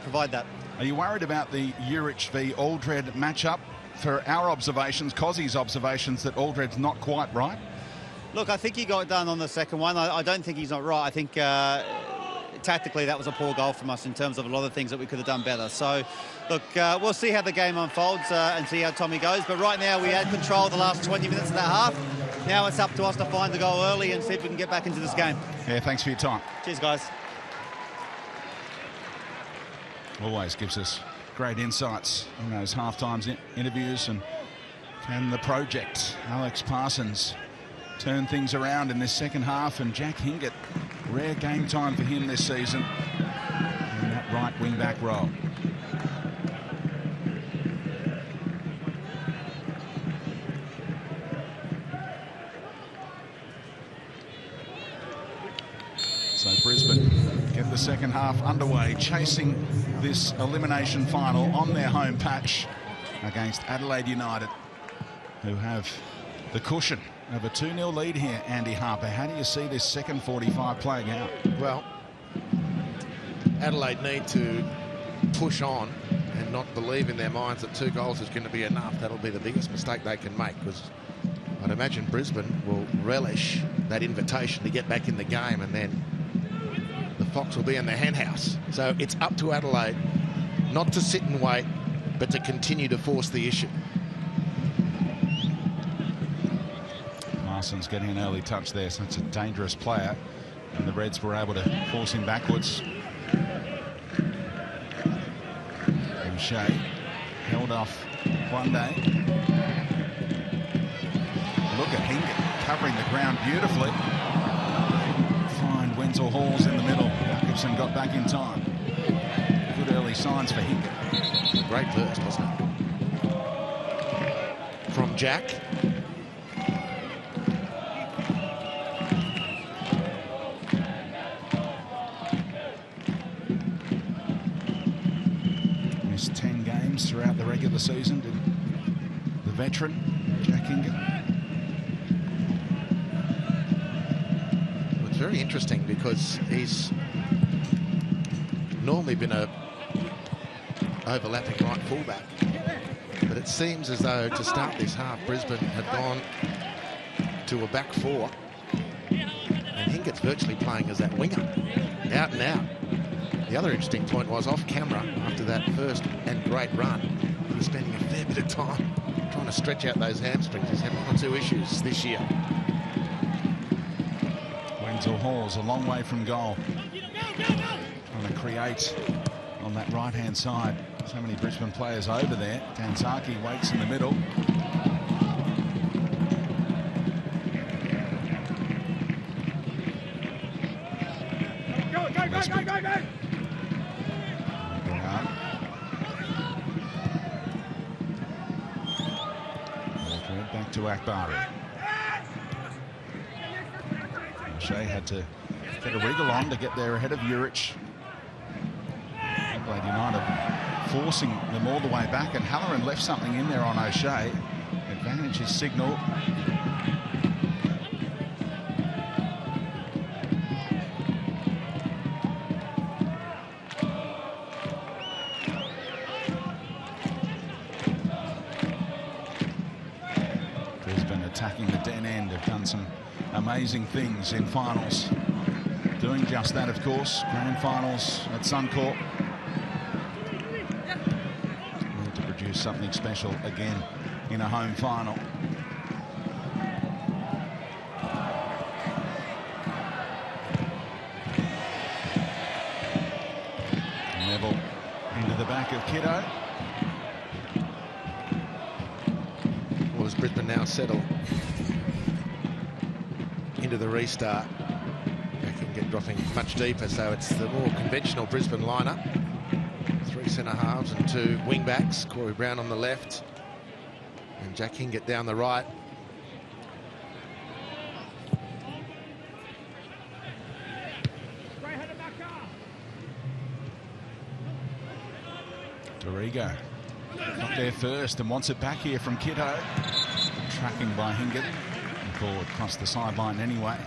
provide that. Are you worried about the Urich v Aldred matchup? For our observations, Cossie's observations, that Aldred's not quite right? Look, I think he got done on the second one. I don't think he's not right. I think tactically that was a poor goal from us in terms of a lot of things that we could have done better. So, look, we'll see how the game unfolds and see how Tommy goes. But right now we had control of the last 20 minutes of that half. Now it's up to us to find the goal early and see if we can get back into this game. Yeah, thanks for your time. Cheers, guys. Always gives us great insights in those half-times interviews. And can the project, Alex Parsons, turn things around in this second half? And Jack Hingett, rare game time for him this season in that right wing-back role. So Brisbane get the second half underway, chasing this elimination final on their home patch against Adelaide United, who have the cushion of a 2-0 lead here. Andy Harper, how do you see this second 45 playing out? Well, Adelaide need to push on and not believe in their minds that 2 goals is going to be enough. That'll be the biggest mistake they can make, because I'd imagine Brisbane will relish that invitation to get back in the game, and then the Fox will be in the hen house. So it's up to Adelaide not to sit and wait, but to continue to force the issue. Parsons getting an early touch there, so it's a dangerous player, and the Reds were able to force him backwards. O'Shea held off one day. Look at Hingett covering the ground beautifully. Fine Wenzel Halls in the middle. Gibson got back in time. Good early signs for Hingett. Great burst, wasn't it? From Jack. Missed 10 games throughout the regular season, did the veteran Jack Hingett. Very interesting, because he's normally been a overlapping right fullback, but it seems as though to start this half Brisbane had gone to a back 4, and Hingett's virtually playing as that winger, out and out. The other interesting point was, off camera after that first and great run, he was spending a fair bit of time trying to stretch out those hamstrings. He's had 1 or 2 issues this year. Hall's a long way from goal. Trying to create on that right-hand side. So many Brisbane players over there. Danzaki waits in the middle. Go! Back to Akbari. Shea had to get a wriggle on to get there ahead of Urich. Adelaide United forcing them all the way back, and Halloran left something in there on O'Shea. Advantage is signal. Brisbane attacking the den end, have done some amazing things in finals. Doing just that, of course. Grand finals at Suncorp. Need to produce something special again in a home final. Neville into the back of Kiddo. Well, as Brisbane now settle into the restart, they can get dropping much deeper, so it's the more conventional Brisbane lineup. 3 centre halves and 2 wing backs. Corey Brown on the left and Jack Hingett down the right. Dorigo got there first and wants it back here from Kiddo. Tracking by Hingett. Forward across the sideline anyway.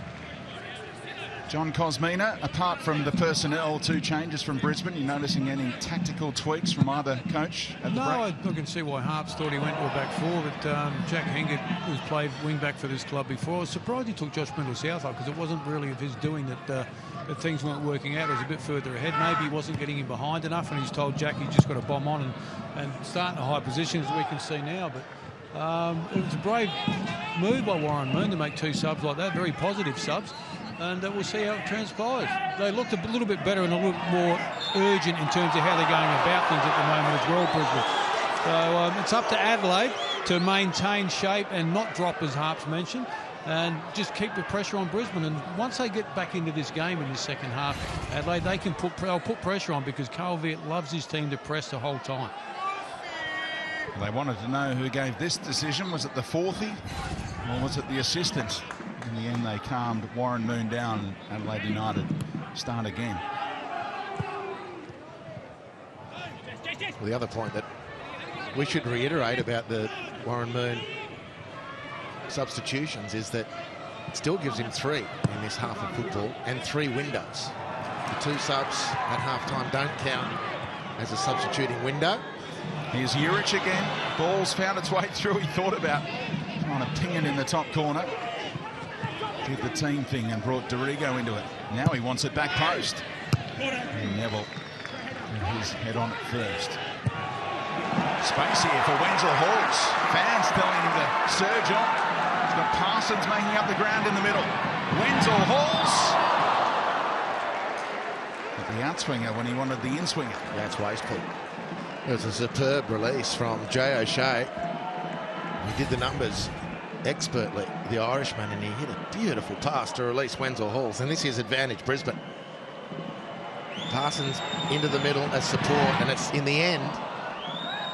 John Cosmina, apart from the personnel, 2 changes from Brisbane, you noticing any tactical tweaks from either coach at the break? I can see why Harps thought he went to a back 4, but Jack Hengert, who's played wing back for this club before, I was surprised he took Josh Brindle South up, because it wasn't really of his doing that things weren't working out. It was a bit further ahead. Maybe he wasn't getting in behind enough, and he's told Jack he's just got to bomb on and start in a high position, as we can see now. But it was a brave move by Warren Moon to make 2 subs like that, very positive subs. And we'll see how it transpires. They looked a little bit better and a little more urgent in terms of how they're going about things at the moment as well, Brisbane. So it's up to Adelaide to maintain shape and not drop, as Harps mentioned, and just keep the pressure on Brisbane. And once they get back into this game in the second half, Adelaide, they'll put pressure on, because Carl Viet loves his team to press the whole time. They wanted to know who gave this decision. Was it the fourthie or was it the assistant? In the end, they calmed Warren Moon down, and Adelaide United start again. Well, the other point that we should reiterate about the Warren Moon substitutions is that it still gives him 3 in this half of football, and 3 windows. The 2 subs at half-time don't count as a substituting window. Here's Urich again. Ball's found its way through. He thought about trying to ping it in the top corner. Did the team thing and brought Dorigo into it. Now he wants it back post. And Neville with his head on it first. Space here for Wenzel Halls. Fans telling him to surge on. He's got Parsons making up the ground in the middle. Wenzel Halls. At the outswinger when he wanted the inswinger. That's wasteful. It was a superb release from Jay O'Shea. He did the numbers expertly, the Irishman, and he hit a beautiful pass to release Wenzel Halls. And this is advantage Brisbane. Parsons into the middle as support, and it's in the end,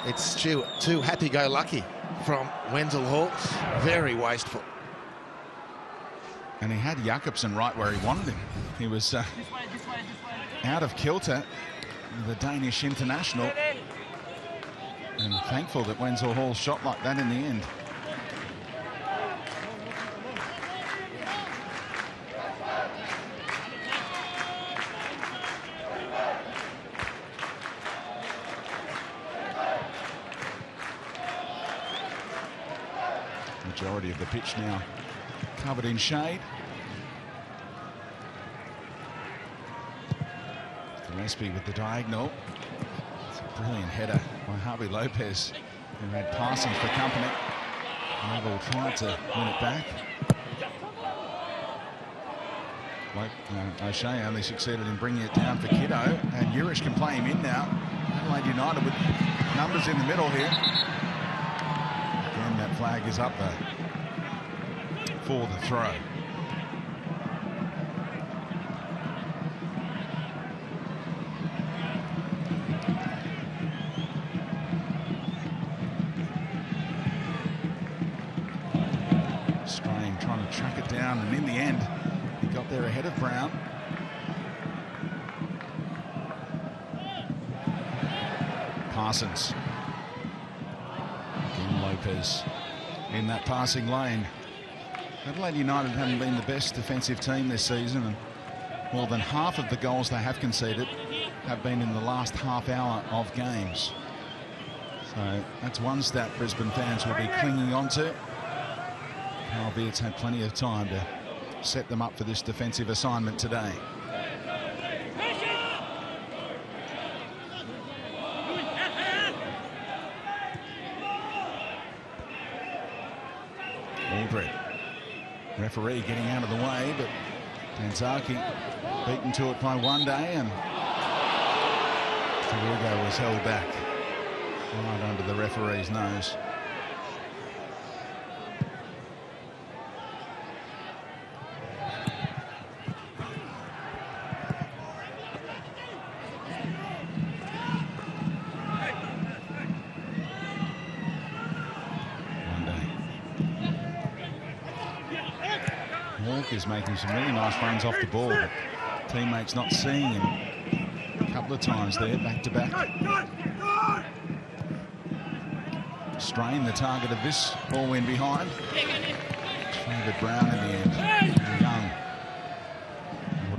it's too happy-go-lucky from Wenzel Halls. Very wasteful. And he had Jakobsen right where he wanted him. He was out of kilter, the Danish international. And thankful that Wenzel Hall shot like that in the end. Majority of the pitch now covered in shade. Gillespie with the diagonal. It's a brilliant header by Harvey Lopez, who had Parsons for company. Neville tried to win it back. O'Shea only succeeded in bringing it down for Kiddo, and Urich can play him in now. Adelaide United with numbers in the middle here. Again, that flag is up there for the throw. Strain trying to track it down, and in the end, he got there ahead of Brown. Parsons. Again, Lopez in that passing lane. Adelaide United haven't been the best defensive team this season, and more than half of the goals they have conceded have been in the last half hour of games. So that's one stat Brisbane fans will be clinging on to. Carl Viet's had plenty of time to set them up for this defensive assignment today. Aldred. Referee getting out of the way, but Tanzaki beaten to it by one day, and Dorigo was held back right under the referee's nose. Is making some really nice runs off the ball, but teammates not seeing him a couple of times there, back to back. Strain, the target of this ball win behind. Favoured Brown in the end. Young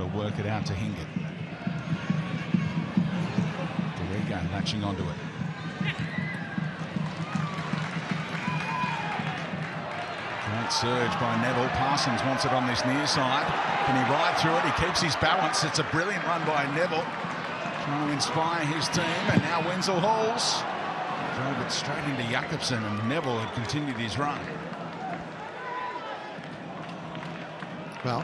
able work it out to Hingett. Dorigo latching onto it. Great surge by Neville. Parsons wants it on this near side. Can he ride through it? He keeps his balance. It's a brilliant run by Neville. Trying to inspire his team, and now Wenzel Halls drove it straight into Jakobsen, and Neville had continued his run. Well,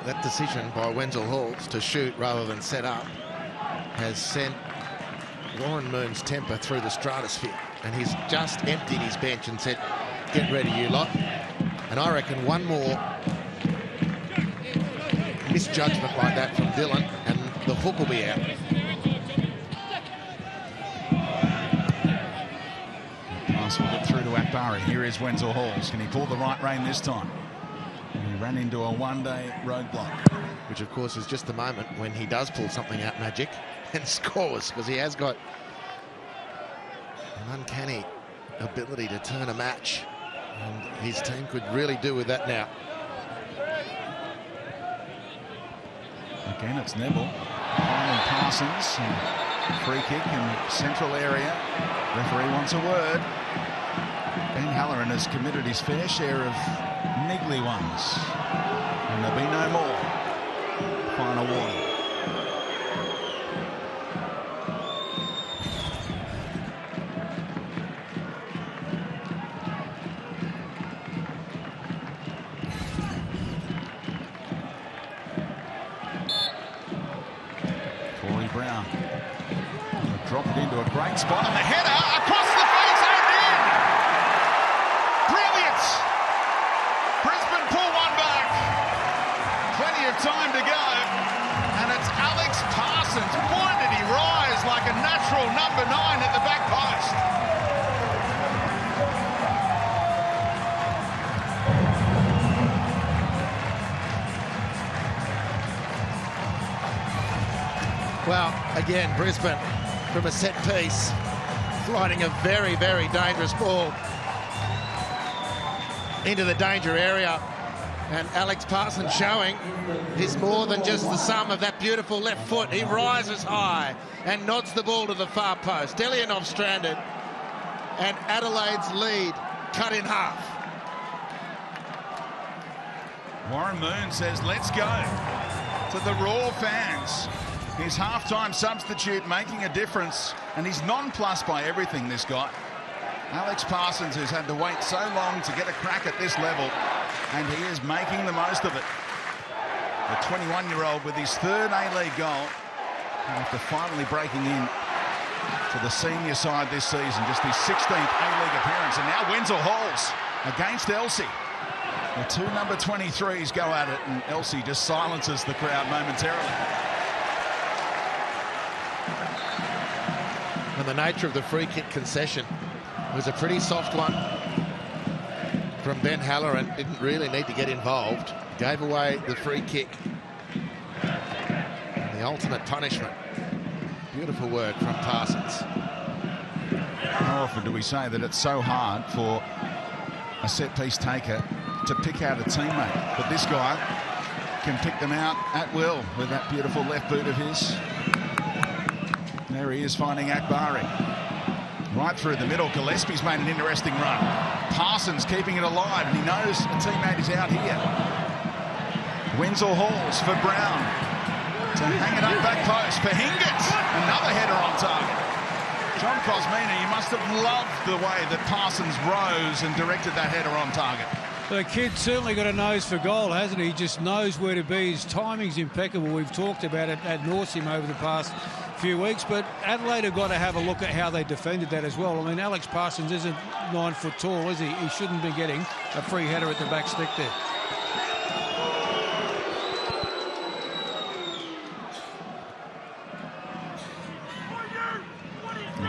that decision by Wenzel Halls to shoot rather than set up has sent Warren Moon's temper through the stratosphere, and he's just emptied his bench and said, "Get ready, you lot." And I reckon one more misjudgment like that from Dillon, and the hook will be out. Pass will get through to Akbari. Here is Wenzel Halls. Can he pull the right rein this time? And he ran into a one-day roadblock. Which, of course, is just the moment when he does pull something out magic and scores, because he has got an uncanny ability to turn a match, and his team could really do with that now. Again, it's Neville. Finally Parsons. And free kick in the central area. Referee wants a word. Ben Halloran has committed his fair share of niggly ones, and there'll be no more. Final warning. Brown drop it into a great spot, and the header across the face and in. Brilliant. Brisbane pull one back. Plenty of time to go, and it's Alex Parsons. Boy, did he rise like a natural number 9 at the back post. Well, again, Brisbane from a set piece, flighting a very, very dangerous ball into the danger area. And Alex Parsons showing he's more than just the sum of that beautiful left foot. He rises high and nods the ball to the far post. Delianov stranded, and Adelaide's lead cut in half. Warren Moon says, let's go, to the Raw fans. His half-time substitute making a difference, and he's nonplussed by everything, this guy. Alex Parsons, who's had to wait so long to get a crack at this level, and he is making the most of it. The 21-year-old with his third A-League goal, after finally breaking in to the senior side this season, just his 16th A-League appearance. And now Wenzel Halls against Elsey. The two number 23s go at it, and Elsey just silences the crowd momentarily. And the nature of the free kick concession was a pretty soft one from Ben Halloran. Didn't really need to get involved. Gave away the free kick. And the ultimate punishment. Beautiful work from Parsons. How often do we say that it's so hard for a set-piece taker to pick out a teammate? But this guy can pick them out at will with that beautiful left boot of his. There he is finding Akbari. Right through the middle. Gillespie's made an interesting run. Parsons keeping it alive, and he knows a teammate is out here. Wenzel Halls for Brown to hang it up back post for Hingett. Another header on target. John Cosmina, you must have loved the way that Parsons rose and directed that header on target. The kid certainly got a nose for goal, hasn't he? He just knows where to be. His timing's impeccable. We've talked about it ad nauseum over the past few weeks, but Adelaide have got to have a look at how they defended that as well. I mean, Alex Parsons isn't 9 foot tall, is he? He shouldn't be getting a free header at the back stick there.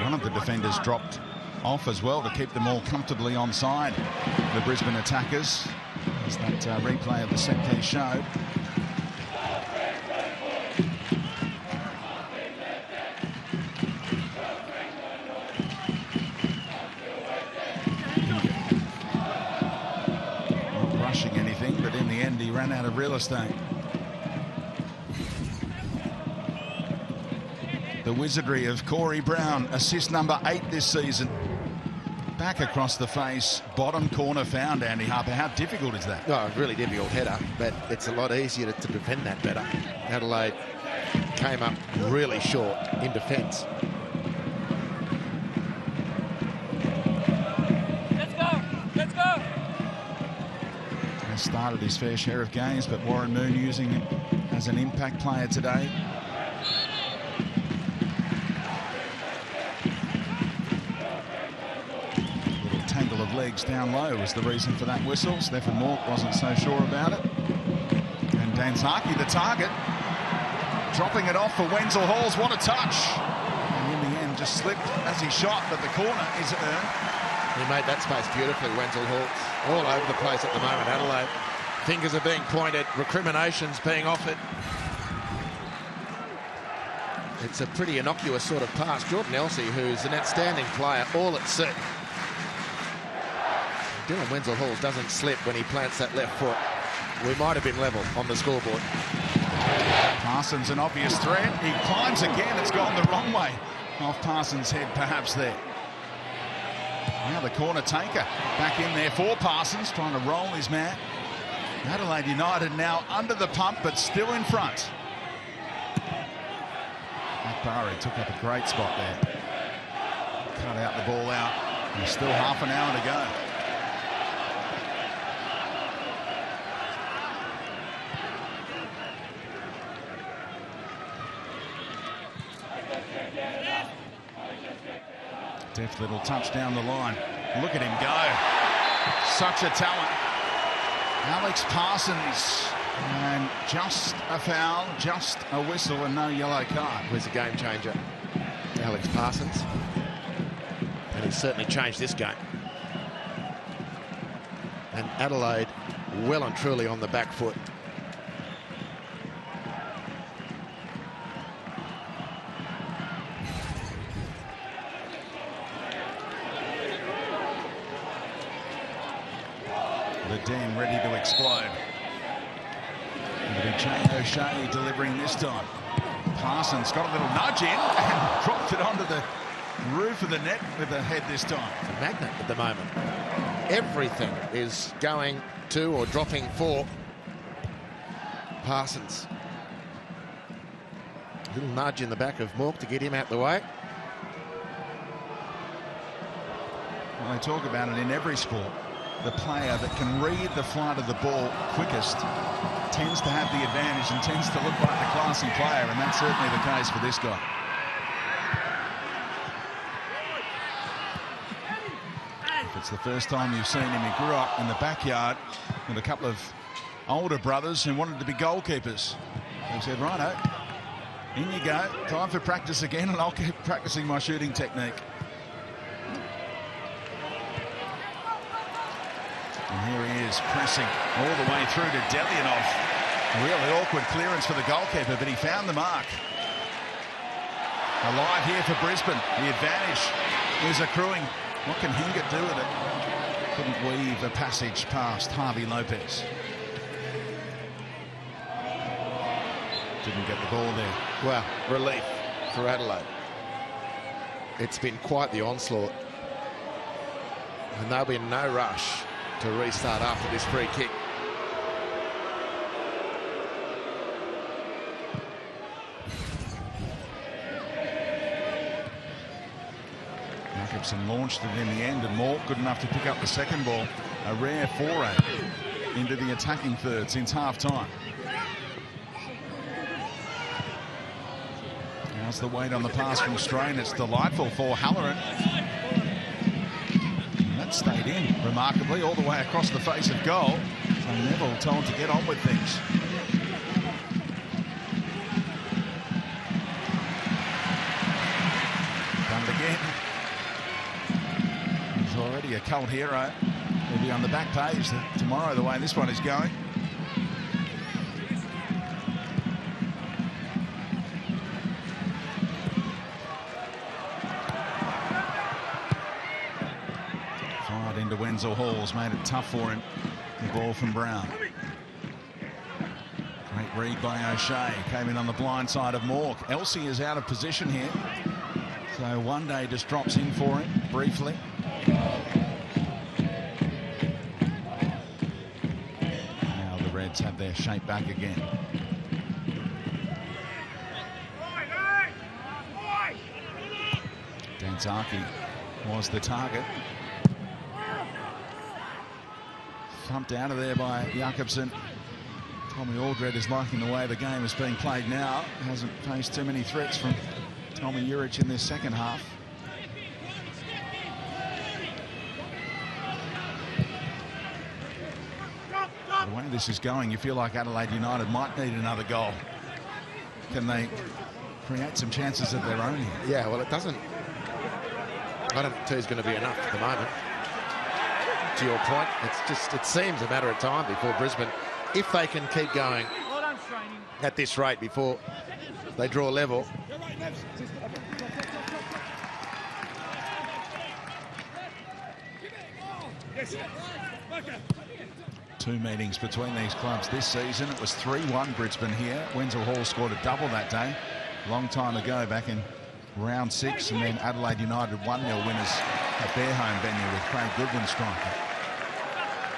One of the defenders dropped off as well to keep them all comfortably onside, the Brisbane attackers, as that replay of the set piece showed. Not rushing anything, but in the end he ran out of real estate. The wizardry of Corey Brown, assist number 8 this season. Back across the face, bottom corner found, Andy Harper. How difficult is that? Oh, really difficult header, but it's a lot easier to defend that better. Adelaide came up really short in defence. Let's go! Let's go! Has started his fair share of games, but Warren Moon using him as an impact player today. Tangle of legs down low was the reason for that whistle. Stephen Mork wasn't so sure about it. And Danzaki, the target, dropping it off for Wenzel Halls. What a touch! And in the end, just slipped as he shot, but the corner is earned. He made that space beautifully, Wenzel Halls. All over the place at the moment, Adelaide. Fingers are being pointed, recriminations being offered. It's a pretty innocuous sort of pass. Jordan Elsey, who's an outstanding player, all at sea. Dylan Wenzel Halls doesn't slip when he plants that left foot. We might have been level on the scoreboard. Parsons, an obvious threat. He climbs again. It's gone the wrong way. Off Parsons' head, perhaps there. Now the corner taker back in there for Parsons, trying to roll his man. Adelaide United now under the pump, but still in front. Akbari took up a great spot there. Cut out the ball out. There's still half an hour to go. Deft little touch down the line. Look at him go. Such a talent. Alex Parsons. And just a foul, just a whistle and no yellow card. Who's a game changer? Alex Parsons. And he's certainly changed this game. And Adelaide well and truly on the back foot. The Den ready to explode. It'll be Jay O'Shea delivering this time. Parsons got a little nudge in and dropped it onto the roof of the net with the head this time. It's a magnet at the moment. Everything is going to or dropping for Parsons. A little nudge in the back of Mork to get him out the way. Well, they talk about it in every sport. The player that can read the flight of the ball quickest tends to have the advantage and tends to look like the classy player, and that's certainly the case for this guy. If it's the first time you've seen him, he grew up in the backyard with a couple of older brothers who wanted to be goalkeepers. They said, righto, in you go, time for practice again, and I'll keep practicing my shooting technique. And here he is, pressing all the way through to Delianov. A really awkward clearance for the goalkeeper, but he found the mark. Alive here for Brisbane. The advantage is accruing. What can Hingett do with it? Couldn't weave a passage past Harvey Lopez. Didn't get the ball there. Well, relief for Adelaide. It's been quite the onslaught. And they'll be in no rush to restart after this free kick. Jacobson launched it in the end, and Mork good enough to pick up the second ball. A rare foray into the attacking third since half-time. How's the weight on the pass from Strain? It's delightful for Halloran. That stayed in remarkably all the way across the face of goal. So Neville told to get on with things. Done it again. He's already a cult hero. He'll be on the back page tomorrow the way this one is going. Into Wenzel Halls, made it tough for him. The ball from Brown. Great Read by O'Shea. Came in on the blind side of Mork. Elsie is out of position here. So One Day just drops in for him briefly. Now the Reds have their shape back again. Danzaki was the target. Thumped out of there by Jakobsen. Tommy Aldred is liking the way the game is being played now. Hasn't faced too many threats from Tommy Juric in this second half. The way this is going, you feel like Adelaide United might need another goal. Can they create some chances of their own here? Yeah, well, it doesn't. I don't think two's going to be enough at the moment. To your point, it seems a matter of time before Brisbane, if they can keep going at this rate before they draw level. Two meetings between these clubs this season. It was 3-1 Brisbane here. Wenzel Hall scored a double that day, a long time ago, back in round 6, and then Adelaide United 1-0 winners at their home venue with Craig Goodwin striking.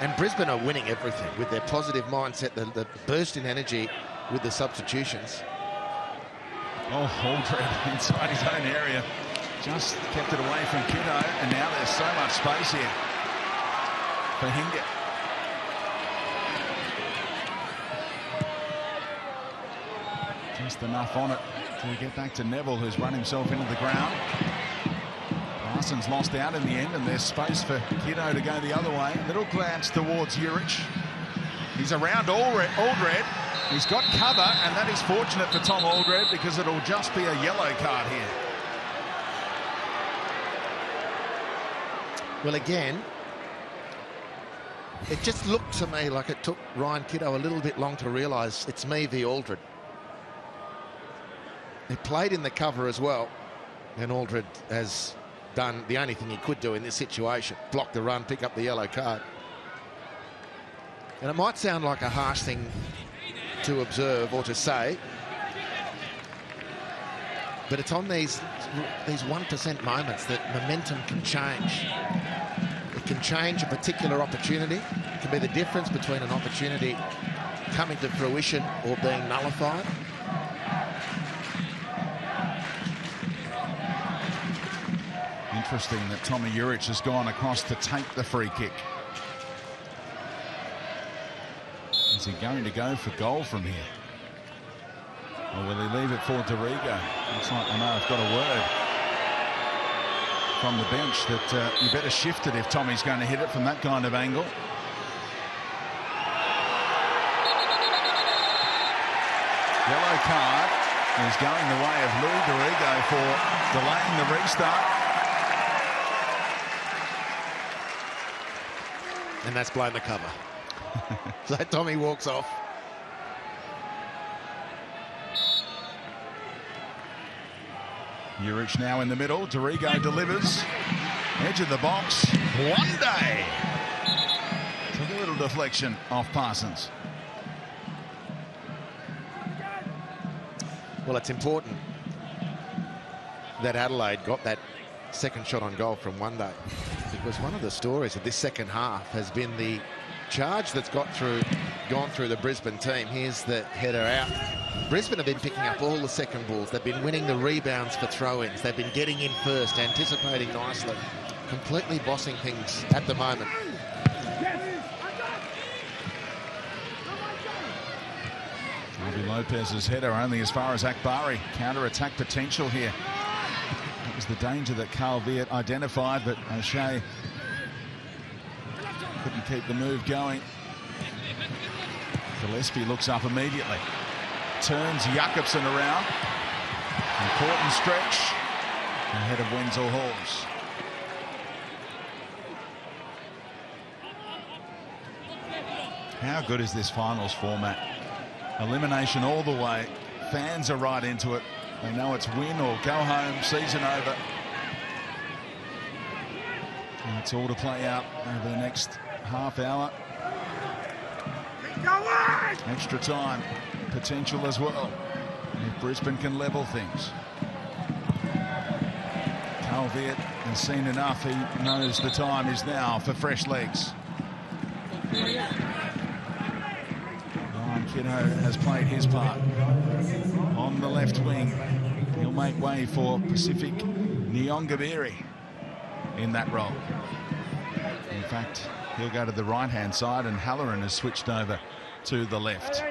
And Brisbane are winning everything with their positive mindset, the burst in energy with the substitutions. Oh, Aldred inside his own area. Just kept it away from Kiddo, and now there's so much space here for Hingett. Just enough on it to get back to Neville, who's run himself into the ground. Parsons lost out in the end, and there's space for Kiddo to go the other way. Little glance towards Juric. He's around Aldred. He's got cover, and that is fortunate for Tom Aldred because it'll just be a yellow card here. Well, again, it just looked to me like it took Ryan Kiddo a little bit long to realise it's me v Aldred. He played in the cover as well, and Aldred has done the only thing he could do in this situation: block the run, pick up the yellow card. And it might sound like a harsh thing to observe or to say, but it's on these 1% moments that momentum can change. It can change a particular opportunity. It can be the difference between an opportunity coming to fruition or being nullified. Interesting that Tommy Juric has gone across to take the free kick. Is he going to go for goal from here? Or will he leave it for Dorigo? Looks like I know I've got a word from the bench that you better shift it if Tommy's going to hit it from that kind of angle. Yellow card is going the way of Lou Dorigo for delaying the restart. And that's blown the cover. So Tommy walks off. Juric now in the middle. Dorigo delivers. Edge of the box. One Day. Took a little deflection off Parsons. Well, it's important that Adelaide got that second shot on goal from One Day, because one of the stories of this second half has been the charge that's gone through the Brisbane team. Here's the header out. Brisbane have been picking up all the second balls. They've been winning the rebounds for throw-ins. They've been getting in first, anticipating nicely, completely bossing things at the moment. Harvey Lopez's header only as far as Akbari. Counter-attack potential here. That was the danger that Carl Viet identified, but O'Shea couldn't keep the move going. Gillespie looks up immediately. Turns Jakobsen around. Important stretch ahead of Wenzel Halls. How good is this finals format? Elimination all the way. Fans are right into it. They know it's win or go home, season over. And it's all to play out over the next half hour. Extra time. potential as well if Brisbane can level things. Calviet has seen enough. He knows the time is now for fresh legs. Ryan Kiddo has played his part on the left wing. He'll make way for Pacific Nyongabiri in that role. In fact, he'll go to the right-hand side, and Halloran has switched over to the left.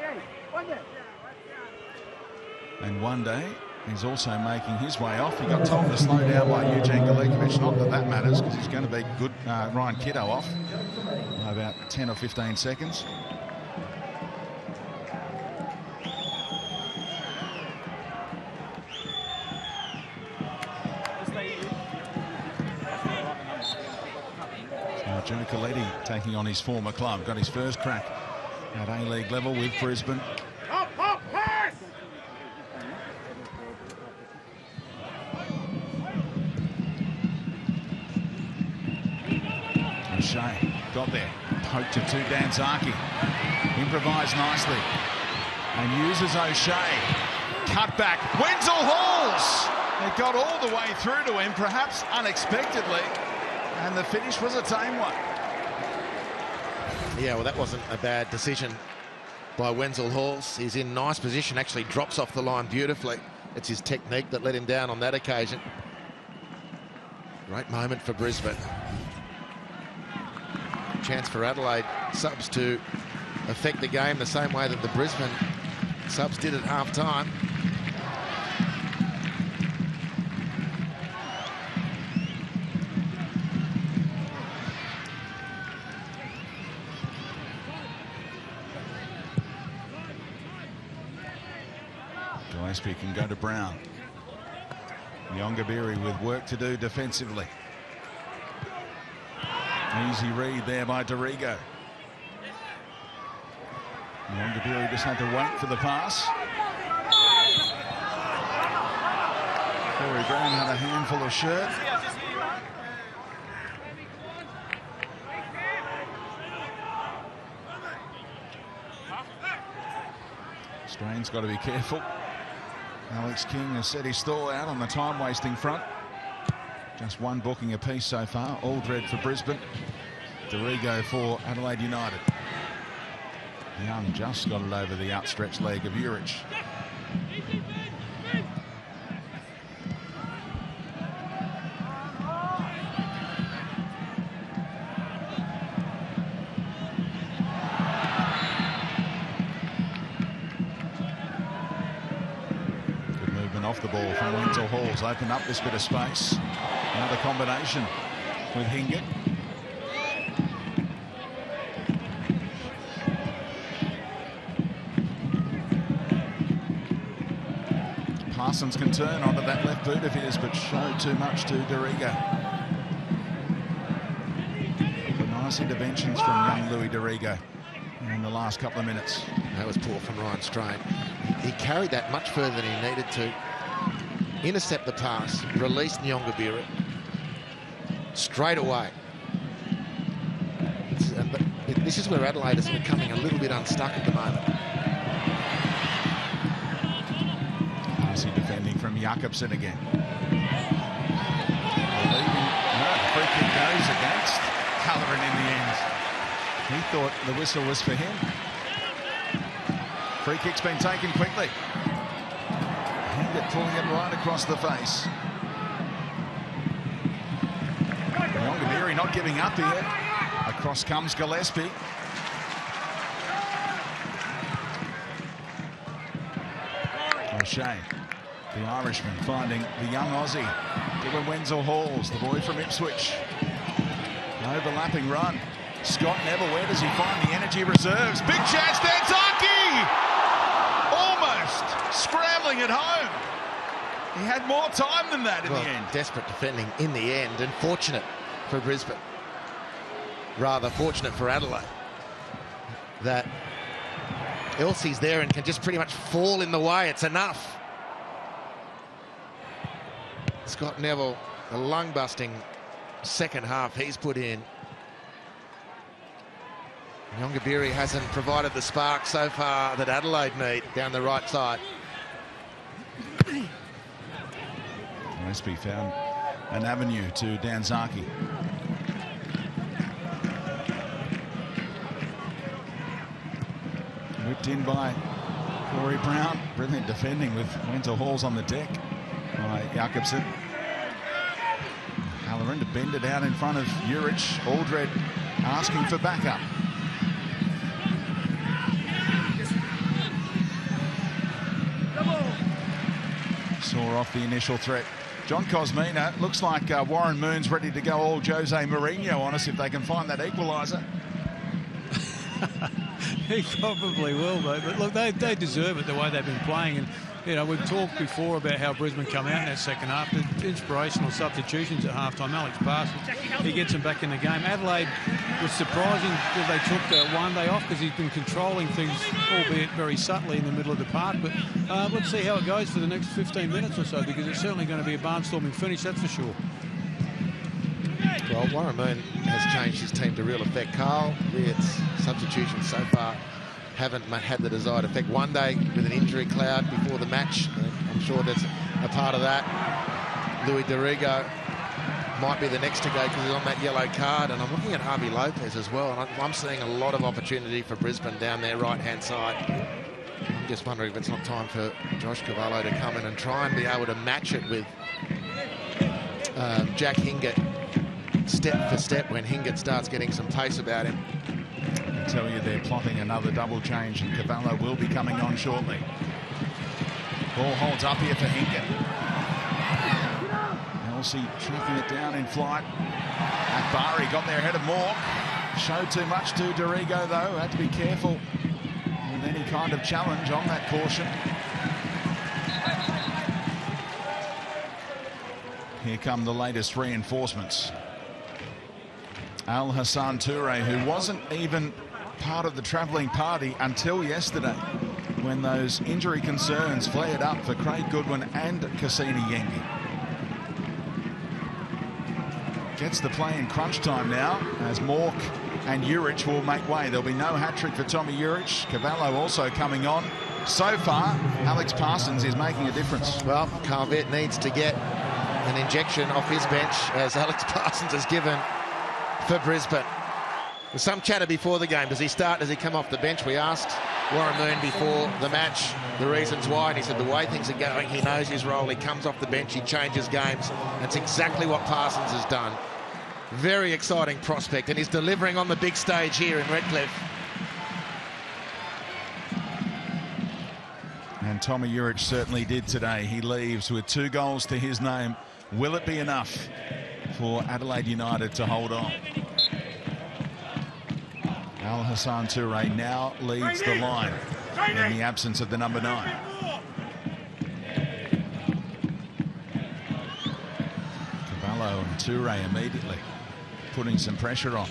And one day, he's also making his way off. He got told to slow down by Eugene Galekovic. Not that that matters, because he's going to be good. Ryan Kiddo off by about 10 or 15 seconds. Joe Coletti taking on his former club. Got his first crack at A-League level with Brisbane. O'Shea got there. Poked it to Danzaki. Improvised nicely. And uses O'Shea. Cut back. Wenzel Halls! It got all the way through to him, perhaps unexpectedly. And the finish was a tame one. Yeah, well, that wasn't a bad decision by Wenzel Halls. He's in nice position, actually drops off the line beautifully. It's his technique that let him down on that occasion. Great moment for Brisbane. Chance for Adelaide subs to affect the game the same way that the Brisbane subs did at half-time. Gillespie can go to Brown. Nyongabiri with work to do defensively. Easy read there by Dorigo. Nyongabiri just had to wait for the pass. Corey Brown had a handful of shirt. Strain's got to be careful. Alex King has set his stall out on the time-wasting front. Just one booking apiece so far. Aldred for Brisbane. Dorigo for Adelaide United. Young just got it over the outstretched leg of Urich. Off the ball from Wenzel Halls, open up this bit of space. Another combination with Hingett. Parsons can turn onto that left boot of his, but showed too much to Dorigo. But nice interventions from young Louis Dorigo in the last couple of minutes. That was poor from Ryan Strain. He carried that much further than he needed to. Intercept the pass, release Nyongabiri straight away. This is where Adelaide is becoming a little bit unstuck at the moment. Nicely defending from Jakobsen again. The free kick goes against Halloran in the end. He thought the whistle was for him. Free kick's been taken quickly. Hingett pulling it right across the face. Nyongabiri not giving up here. Across comes Gillespie. O'Shea, the Irishman, finding the young Aussie. Given Wenzel Halls, the boy from Ipswich. An overlapping run. Scott Neville, where does he find the energy reserves? Big chance there, Taki! Scrambling at home. He had more time than that in the end. Desperate defending in the end, and fortunate for Brisbane. Rather fortunate for Adelaide that Elsie's there and can just pretty much fall in the way. It's enough. Scott Neville, a lung-busting second half he's put in. Nyongabiri hasn't provided the spark so far that Adelaide need down the right side. Gillespie found an avenue to Danzaki. Whipped in by Corey Brown. Brilliant defending with Wenzel Halls on the deck by Jakobsen. Halloran to bend it out in front of Juric. Aldred asking for backup. Saw off the initial threat. John Cosmina. Looks like Warren Moon's ready to go all Jose Mourinho on us if they can find that equaliser. He probably will, though. But look, they deserve it the way they've been playing. And, you know, we've talked before about how Brisbane come out in that second half. The inspirational substitutions at halftime. Alex Parsons, he gets them back in the game. Adelaide was surprising that they took one day off because he's been controlling things, albeit very subtly, in the middle of the park. But let's see how it goes for the next 15 minutes or so, because it's certainly going to be a barnstorming finish, that's for sure. Well, Warren Moon has changed his team to real effect. Carl, its substitutions so far haven't had the desired effect. One day with an injury cloud before the match, I'm sure that's a part of that. Louis Dorigo might be the next to go because he's on that yellow card, and I'm looking at Harvey Lopez as well, and I'm seeing a lot of opportunity for Brisbane down their right-hand side. I'm just wondering if it's not time for Josh Cavallo to come in and try and be able to match it with Jack Hingett step for step when Hingett starts getting some pace about him. I tell you, they're plotting another double change, and Cavallo will be coming on shortly. Ball holds up here for Hingett. Elsie tracking it down in flight. Akbari got there ahead of Moore. Showed too much to Dorigo, though. Had to be careful with any kind of challenge on that caution. Here come the latest reinforcements. Al Hassan Toure, who wasn't even part of the travelling party until yesterday, when those injury concerns flared up for Craig Goodwin and Cassini Yengi. Gets the play in crunch time now, as Mork and Juric will make way. There'll be no hat-trick for Tommy Juric. Cavallo also coming on. So far, Alex Parsons is making a difference. Well, Carl Vett needs to get an injection off his bench, as Alex Parsons has given for Brisbane. There's some chatter before the game. Does he start? Does he come off the bench? We asked Warren Moon before the match the reasons why, and he said the way things are going, he knows his role. He comes off the bench, he changes games. That's exactly what Parsons has done. Very exciting prospect, and he's delivering on the big stage here in Redcliffe. And Tommy Juric certainly did today. He leaves with 2 goals to his name. Will it be enough for Adelaide United to hold on? Al Hassan Toure now leads the line in the absence of the number 9. Cavallo and Toure immediately putting some pressure on.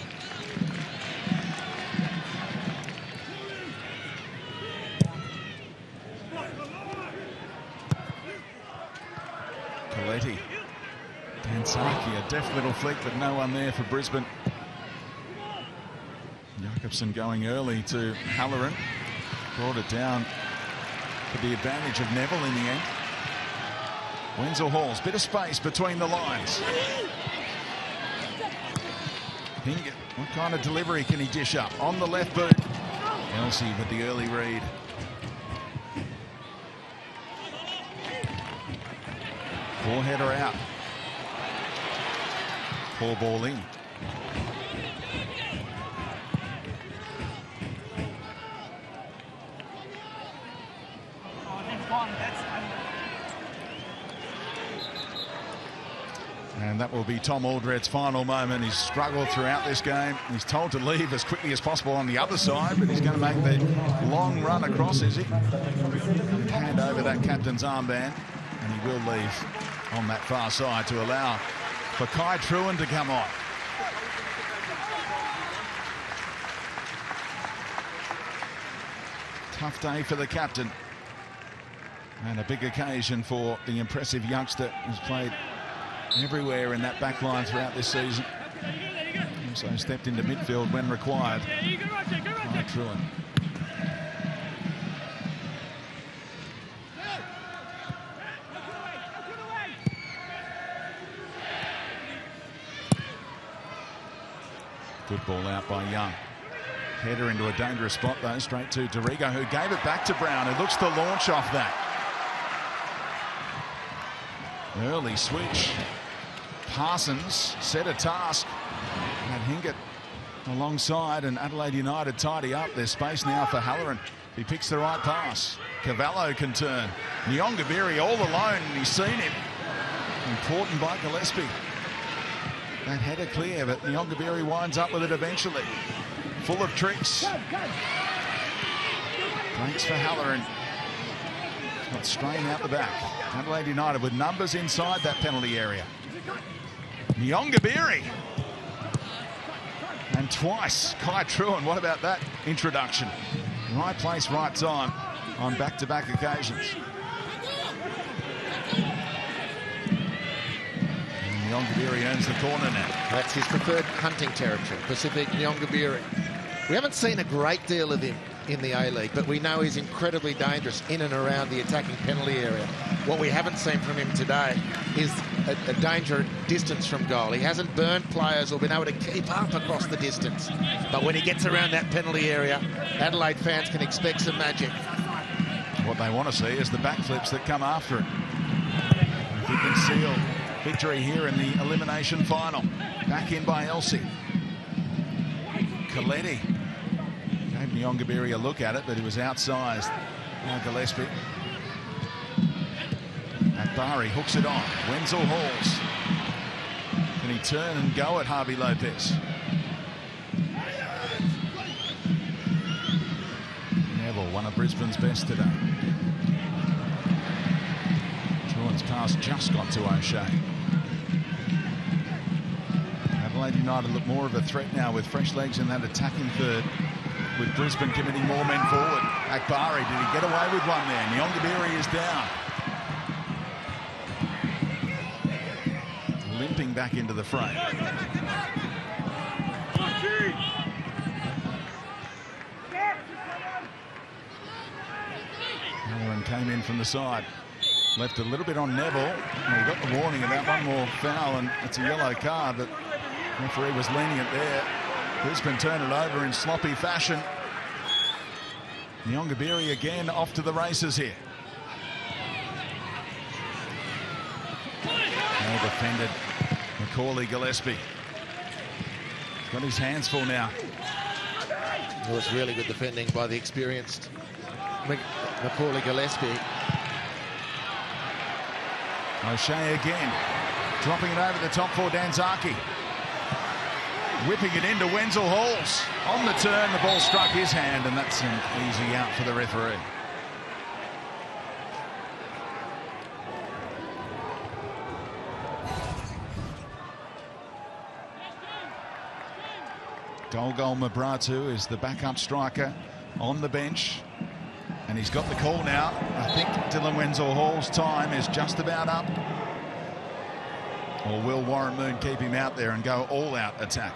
Coletti. Danzaki, a deft little flick, but no one there for Brisbane. Jakobsen going early to Halloran. Brought it down for the advantage of Neville in the end. Wenzel Halls, bit of space between the lines. Hingett, what kind of delivery can he dish up? On the left boot. Elsie with the early read. Four-header out. Poor ball in. And that will be Tom Aldred's final moment. He's struggled throughout this game. He's told to leave as quickly as possible on the other side, but he's going to make the long run across, is he? Hand over that captain's armband, and he will leave on that far side to allow for Kai Truen to come on. Tough day for the captain, and a big occasion for the impressive youngster who's played everywhere in that back line throughout this season. Also stepped into midfield when required. Truan. Good ball out by Young. Header into a dangerous spot though, straight to Dorigo, who gave it back to Brown, who looks to launch off that. Early switch. Parsons set a task. And Hingett alongside, and Adelaide United tidy up. There's space now for Halloran. He picks the right pass. Cavallo can turn. Nyongabiri all alone, and he's seen him. Important by Gillespie. That header clear, but Nyongabiri winds up with it eventually. Full of tricks. Breaks for Halloran. Got strain out the back. Adelaide United with numbers inside that penalty area. Nyongabiri. And twice, Kai Truan. What about that introduction? Right place, right time on back-to-back occasions. And Nyongabiri earns the corner now. That's his preferred hunting territory, Pacific Nyongabiri. We haven't seen a great deal of him in the A-League, but we know he's incredibly dangerous in and around the attacking penalty area. What we haven't seen from him today is a danger distance from goal. He hasn't burnt players or been able to keep up across the distance. But when he gets around that penalty area, Adelaide fans can expect some magic. What they want to see is the backflips that come after it. If he can seal victory here in the elimination final. Back in by Elsie. Coletti gave Nyongabiri a look at it, but he was outsized by Gillespie. Akbari hooks it on. Wenzel Halls. Can he turn and go at Harvey Lopez? Neville, one of Brisbane's best today. Truan's pass just got to O'Shea. Adelaide United look more of a threat now with fresh legs in that attacking third, with Brisbane committing more men forward. Akbari, did he get away with one there? Nyongabiri is down. Limping back into the frame. Halloran came in from the side. Left a little bit on Neville. And he got the warning about one more foul, and it's a yellow card, but the referee was lenient there. Brisbane turn it over in sloppy fashion. Nyongabiri again off to the races here. Well defended, Macaulay Gillespie. He's got his hands full now. Well, it's really good defending by the experienced Macaulay Gillespie. O'Shea again, dropping it over the top for Danzaki. Whipping it into Wenzel Halls. On the turn, the ball struck his hand, and that's an easy out for the referee. Golgol Mabratu is the backup striker on the bench, and he's got the call now. I think Dylan Wenzel Hall's time is just about up. Or will Warren Moon keep him out there and go all-out attack?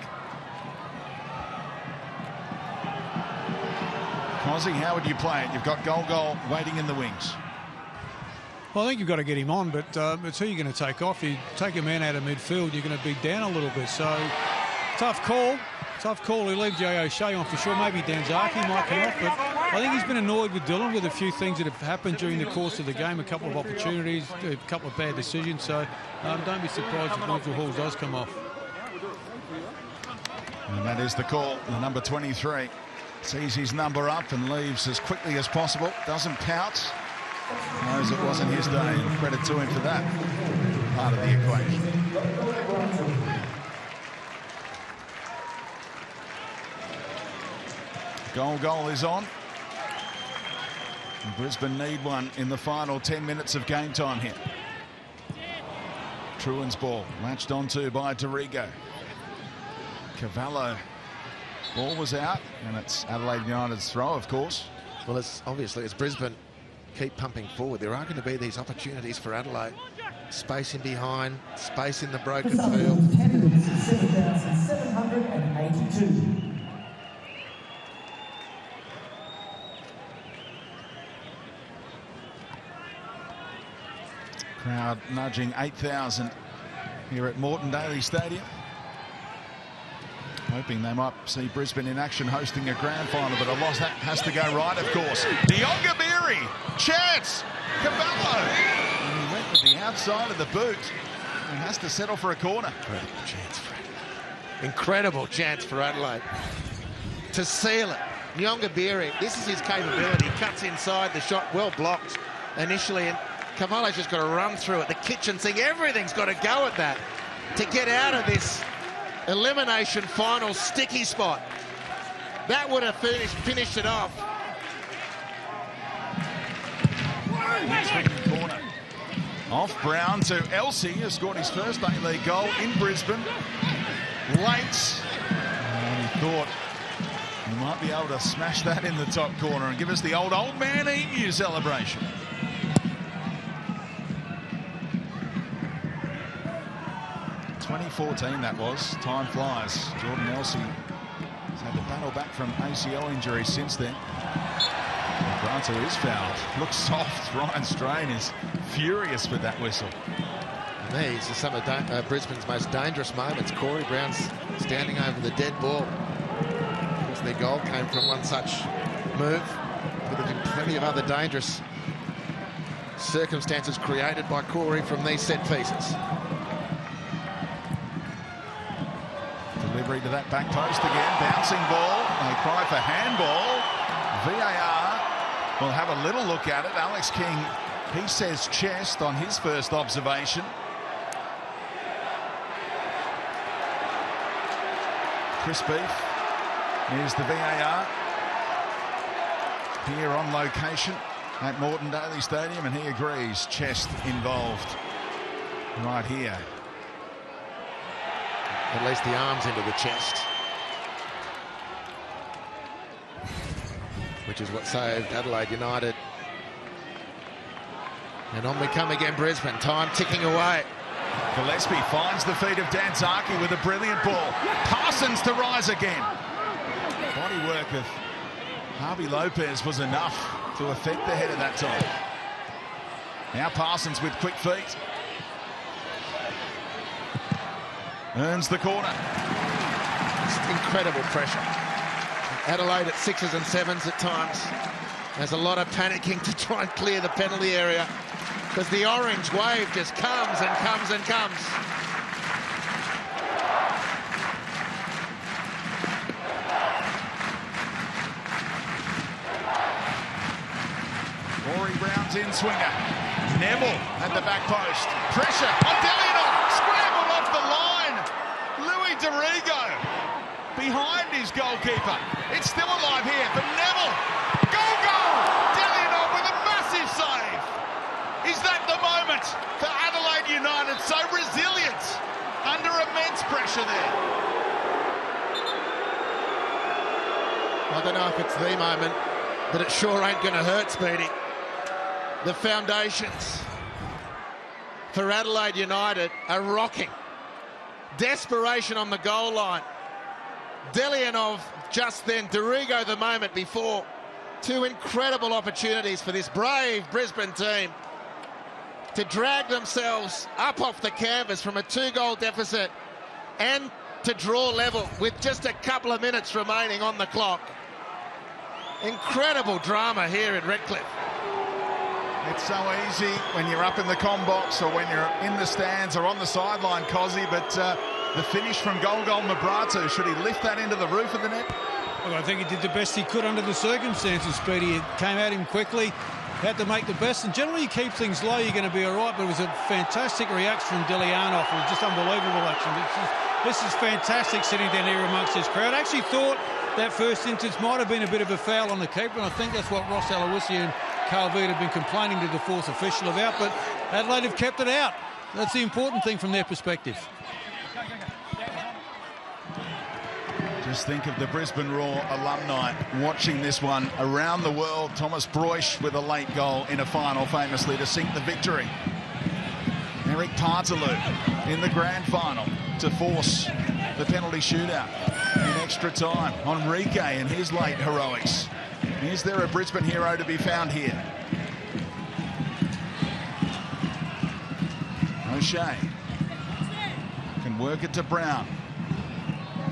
Cozzy, how would you play it? You've got Golgol waiting in the wings. Well, I think you've got to get him on, but it's who you're going to take off. You take a man out of midfield, you're going to be down a little bit. So, tough call. Tough call. He'll leave Jay O'Shea on for sure. Maybe Danzaki might come off, but I think he's been annoyed with Dylan with a few things that have happened during the course of the game, a couple of opportunities, a couple of bad decisions. So don't be surprised if Wenzel Halls does come off. And that is the call. The number 23 sees his number up and leaves as quickly as possible. Doesn't pout. Knows it wasn't his day, and credit to him for that part of the equation. Goal is on. And Brisbane need one in the final 10 minutes of game time here. Truan's ball latched onto by Dorigo. Cavallo. Ball was out, and it's Adelaide United's throw, of course. Well, it's obviously as Brisbane keep pumping forward, there are going to be these opportunities for Adelaide. Space in behind, space in the broken field. 7,782. Crowd nudging 8,000 here at Moreton Daily Stadium. Hoping they might see Brisbane in action hosting a grand final, but a loss that has to go right, of course. Diongabiri, chance, Cavallo. And he went with the outside of the boot and has to settle for a corner. Incredible chance for Adelaide to seal it. Diongabiri, this is his capability. Cuts inside, the shot well blocked initially, and Cavallo's just got to run through it. The kitchen sink, everything's got to go at that to get out of this elimination final sticky spot. That would have finished it off. Second corner. Off Brown to Elsey, has scored his first A-League goal in Brisbane. Late. And he thought he might be able to smash that in the top corner and give us the old man emu celebration. .2014 that was. Time flies. Jordan Elsey has had to battle back from ACL injury since then. Granto is fouled. Looks soft. Ryan Strain is furious with that whistle. These are some of Brisbane's most dangerous moments. Corey Brown's standing over the dead ball. Of course, their goal came from one such move. But there have been plenty of other dangerous circumstances created by Corey from these set pieces. Delivery to that back post again. Bouncing ball. They cry for handball. VAR will have a little look at it. Alex King, he says chest on his first observation. Chris Beef is the VAR here on location at Moreton Daily Stadium, and he agrees chest involved right here. At least the arms into the chest, which is what saved Adelaide United. And on we come again, Brisbane. Time ticking away. Gillespie finds the feet of Danzaki with a brilliant ball. Parsons to rise again. Body work of Harvey Lopez was enough to affect the header that time. Now Parsons with quick feet. Earns the corner. Just incredible pressure. Adelaide at 6s and 7s at times. There's a lot of panicking to try and clear the penalty area because the orange wave just comes and comes and comes. Corey Brown's in swinger. Neville at the back post. Pressure on Delianov. Scrambled off the line. Louis Dorigo behind his goalkeeper. It's still alive here for Neville. Goal! Delianov with a massive save. Is that the moment for Adelaide United? So resilient under immense pressure there. I don't know if it's the moment, but it sure ain't going to hurt, Speedy. The foundations for Adelaide United are rocking. Desperation on the goal line. Delianov just then, Dorigo the moment before. Two incredible opportunities for this brave Brisbane team to drag themselves up off the canvas from a 2-goal deficit and to draw level with just a couple of minutes remaining on the clock. Incredible drama here in Redcliffe. It's so easy when you're up in the comm box or when you're in the stands or on the sideline, Cozzy, but the finish from Golgol Mabratu, should he lift that into the roof of the net? Well, I think he did the best he could under the circumstances, Speedy. It came at him quickly, had to make the best, and generally you keep things low, you're going to be all right, but it was a fantastic reaction from Delianov. It was just unbelievable action. This is fantastic sitting down here amongst this crowd. I actually thought that first instance might have been a bit of a foul on the keeper, and I think that's what Ross Aloisi and Carl Veed have been complaining to the fourth official about, but Adelaide have kept it out. That's the important thing from their perspective. Just think of the Brisbane Roar alumni watching this one around the world. Thomas Broish with a late goal in a final, famously, to sink the victory. Eric Partaloo in the grand final to force the penalty shootout in extra time. Enrique and his late heroics. Is there a Brisbane hero to be found here? O'Shea can work it to Brown.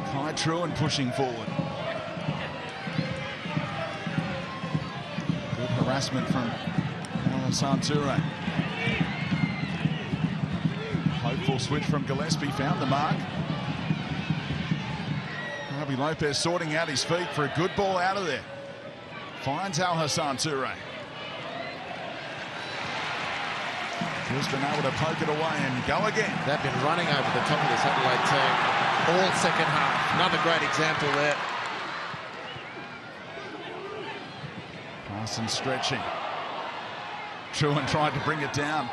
Kai Truan pushing forward. Good harassment from Alassane Toure. Hopeful switch from Gillespie, found the mark. Harvey Lopez sorting out his feet for a good ball out of there. Finds Alassane Toure. Brisbane able to poke it away and go again. They've been running over the top of this Adelaide team all second half. Another great example there. Parsons stretching. Truan tried to bring it down.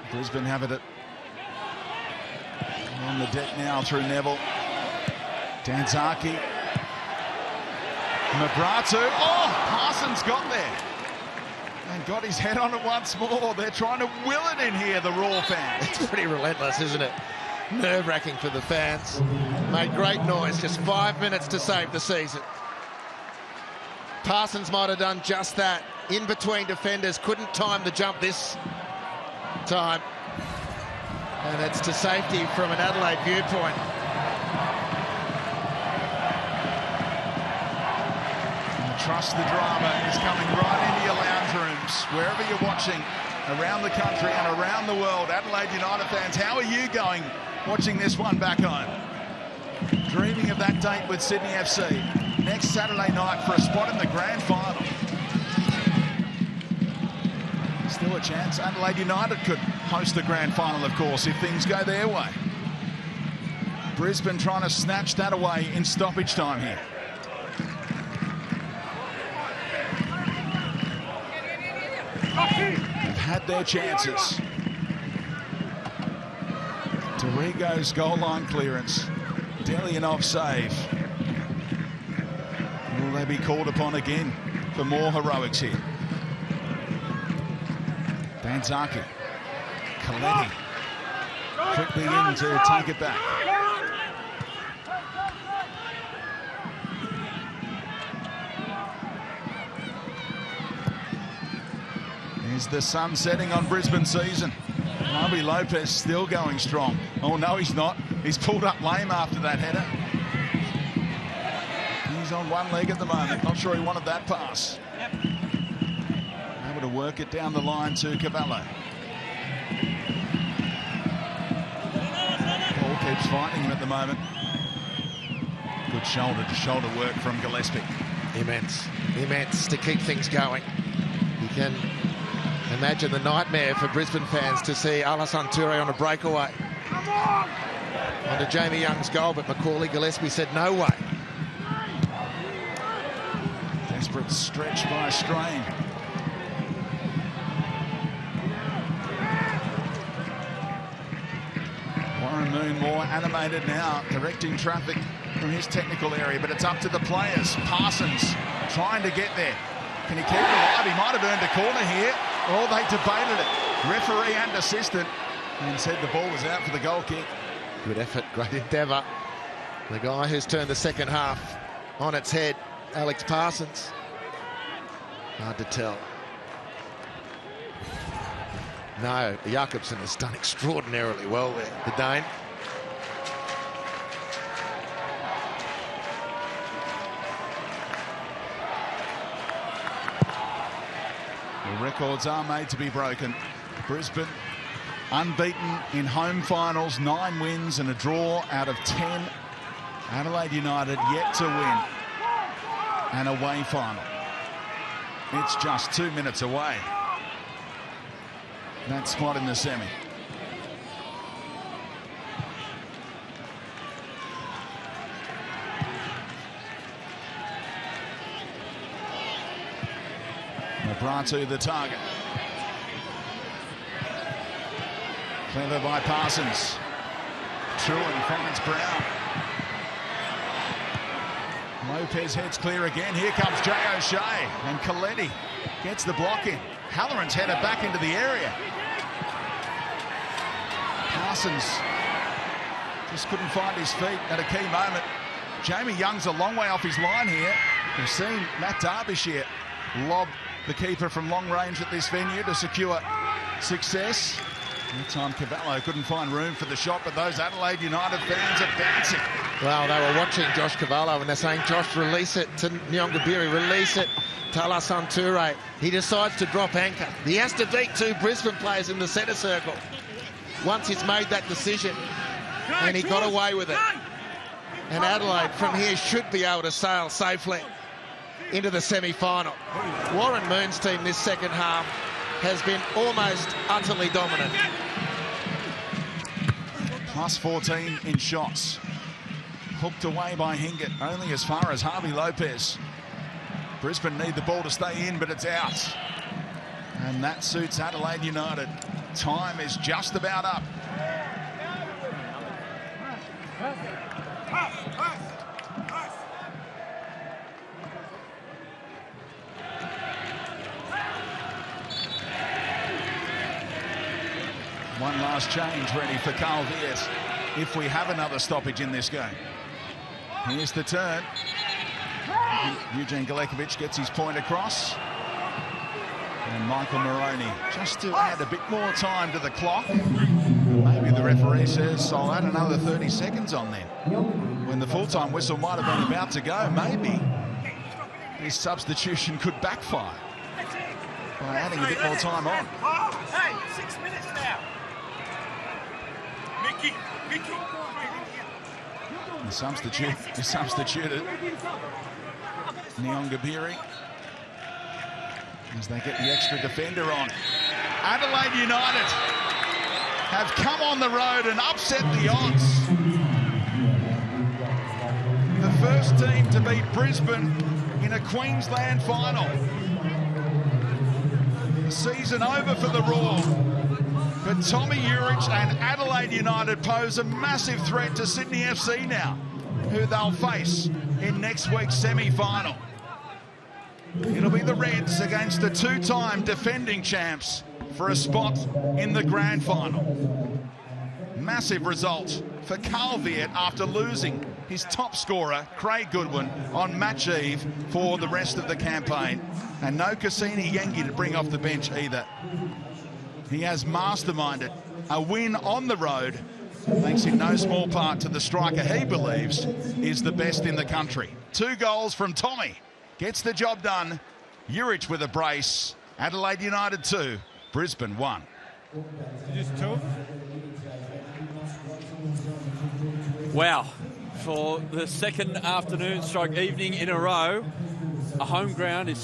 Brisbane have it on the deck now through Neville. Danzaki. Mabratu. Oh, Parsons got there. And got his head on it once more. They're trying to will it in here, the Raw fans. It's pretty relentless, isn't it? Nerve-wracking for the fans. Made great noise. Just 5 minutes to save the season. Parsons might have done just that. In between defenders. Couldn't time the jump this time. And it's to safety from an Adelaide viewpoint. Trust the drama is coming right into your lounge rooms, wherever you're watching around the country and around the world. Adelaide United fans, how are you going watching this one back home? Dreaming of that date with Sydney FC next Saturday night for a spot in the grand final. Still a chance. Adelaide United could host the grand final, of course, if things go their way. Brisbane trying to snatch that away in stoppage time here. They've had their chances. Dorigo's goal line clearance. Delianov save. Will they be called upon again for more heroics here? Danzaki. Coletti. Quickly in to take it back. Is the sun setting on Brisbane season? Harvey Lopez still going strong. Oh no, he's not. He's pulled up lame after that header. He's on one leg at the moment. Not sure he wanted that pass. Able to work it down the line to Cavallo. Paul keeps fighting him at the moment. Good shoulder-to-shoulder work from Gillespie. Immense to keep things going. You can imagine the nightmare for Brisbane fans to see Alassane Toure on a breakaway. Onto Jamie Young's goal, but Macaulay Gillespie said no way. Desperate stretch by Strain. Warren Moon more animated now, directing traffic from his technical area, but it's up to the players. Parsons trying to get there. Can he keep it alive? He might have earned a corner here. Oh, they debated it. Referee and assistant. And said the ball was out for the goal kick. Good effort, great endeavour. The guy who's turned the second half on its head, Alex Parsons. Hard to tell. No, Jakobsen has done extraordinarily well there, the Dane. The records are made to be broken. Brisbane unbeaten in home finals, 9 wins and a draw out of 10. Adelaide United yet to win an away final. It's just 2 minutes away. That spot in the semi. Mabratu the target. Clever by Parsons. Truan finds Brown. Lopez heads clear again. Here comes Jay O'Shea. And Coletti gets the block in. Halloran's header back into the area. Parsons just couldn't find his feet at a key moment. Jamie Young's a long way off his line here. We've seen Matt Derbyshire lob the keeper from long range at this venue to secure success. That time Cavallo couldn't find room for the shot, but those Adelaide United fans are bouncing. Well, they were watching Josh Cavallo and they're saying, Josh, release it to Nyongabiri, release it to Alassane Toure. He decides to drop anchor. He has to beat two Brisbane players in the centre circle once he's made that decision, and he got away with it. And Adelaide from here should be able to sail safely into the semi-final. Warren Moon's team this second half has been almost utterly dominant. Plus 14 in shots. Hooked away by Hingett, only as far as Harvey Lopez. Brisbane need the ball to stay in, but it's out. And that suits Adelaide United. Time is just about up. One last change ready for Carl Viers if we have another stoppage in this game. Here's the turn. Eugene Galekovic gets his point across. And Michael Moroney just to add a bit more time to the clock. Maybe the referee says, I'll add another 30 seconds on then. When the full-time whistle might have been about to go, maybe this substitution could backfire by adding a bit more time on. Hey, 6 minutes now. Mickey. He substituted Nyongabiri as they get the extra defender on. Adelaide United have come on the road and upset the odds. The first team to beat Brisbane in a Queensland final. Season over for the Roar. But Tommy Urich and Adelaide United pose a massive threat to Sydney FC now, who they'll face in next week's semi-final. It'll be the Reds against the two-time defending champs for a spot in the grand final. Massive result for Carl Viet after losing his top scorer, Craig Goodwin, on match eve for the rest of the campaign. And no Cassini Yengi to bring off the bench either. He has masterminded a win on the road, thanks in no small part to the striker he believes is the best in the country. 2 goals from Tommy. Gets the job done. Urich with a brace. Adelaide United 2, Brisbane 1. Wow. For the second afternoon stroke evening in a row, a home ground is